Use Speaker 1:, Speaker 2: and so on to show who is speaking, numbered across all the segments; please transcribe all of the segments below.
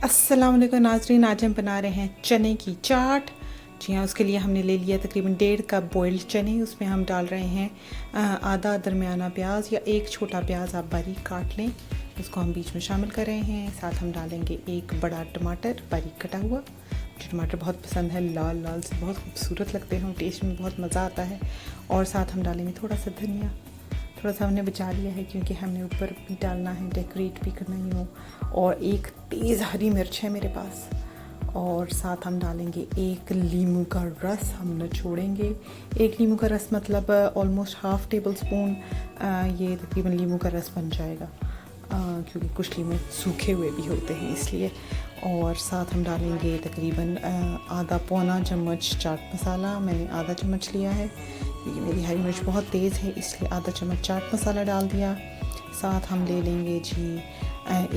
Speaker 1: अस्सलाम वालेकुम नाज़रीन, आज हम बना रहे हैं चने की चाट। जी हाँ, उसके लिए हमने ले लिया तकरीबन 1.5 कप बॉइल्ड चने। उसमें हम डाल रहे हैं आधा दरमियाना प्याज या एक छोटा प्याज आप बारीक काट लें, उसको हम बीच में शामिल कर रहे हैं। साथ हम डालेंगे एक बड़ा टमाटर बारीक कटा हुआ। मुझे टमाटर बहुत पसंद है, लाल लाल से बहुत खूबसूरत लगते हैं, टेस्ट में बहुत मज़ा आता है। और साथ हम डालेंगे थोड़ा सा धनिया, थोड़ा सा हमने बचा लिया है क्योंकि हमने ऊपर भी डालना है, डेकोरेट भी करना ही हो। और एक तेज़ हरी मिर्च है मेरे पास। और साथ हम डालेंगे एक लीमू का रस, हम निचोड़ेंगे। एक लीमू का रस मतलब ऑलमोस्ट हाफ़ टेबल स्पून ये तकरीबन लीमू का रस बन जाएगा, क्योंकि कुछ लीमू सूखे हुए भी होते हैं इसलिए। और साथ हम डालेंगे तकरीबन आधा पौना चम्मच चाट मसाला। मैंने आधा चम्मच लिया है क्योंकि मेरी हरी मिर्च बहुत तेज़ है, इसलिए आधा चम्मच चाट मसाला डाल दिया। साथ हम ले लेंगे जी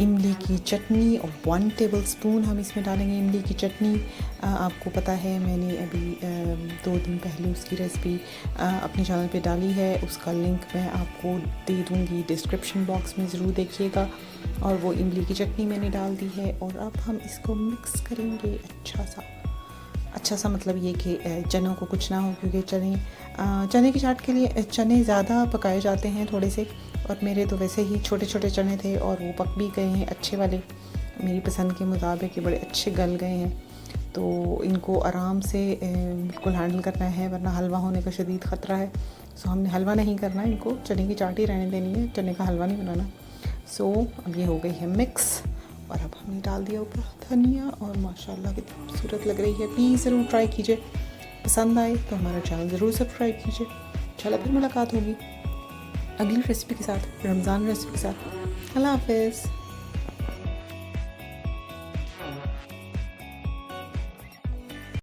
Speaker 1: इमली की चटनी, और 1 टेबल स्पून हम इसमें डालेंगे इमली की चटनी। आपको पता है मैंने अभी 2 दिन पहले उसकी रेसिपी अपने चैनल पे डाली है, उसका लिंक मैं आपको दे दूँगी डिस्क्रिप्शन बॉक्स में, ज़रूर देखिएगा। और वो इमली की चटनी मैंने डाल दी है। और अब हम इसको मिक्स करेंगे अच्छा सा मतलब ये कि चनों को कुछ ना हो, क्योंकि चने की चाट के लिए चने ज़्यादा पकाए जाते हैं थोड़े से, और मेरे तो वैसे ही छोटे छोटे चने थे और वो पक भी गए हैं अच्छे वाले, मेरी पसंद के मुताबिक बड़े अच्छे गल गए हैं। तो इनको आराम से बिल्कुल हैंडल करना है, वरना हलवा होने का शदीद ख़तरा है। सो हमने हलवा नहीं करना, इनको चने की चाट ही रहने देनी है, चने का हलवा नहीं बनाना। सो अब ये हो गई है मिक्स, और अब हमने डाल दिया ऊपर धनिया, और माशाल्लाह कितनी खूबसूरत लग रही है। प्लीज़ ज़रूर ट्राई कीजिए, पसंद आए तो हमारा चैनल ज़रूर सब्सक्राइब कीजिए। चलो फिर मुलाकात होगी अगली रेसिपी के साथ, रमज़ान रेसिपी के साथ। अल्लाह हाफ़िज़।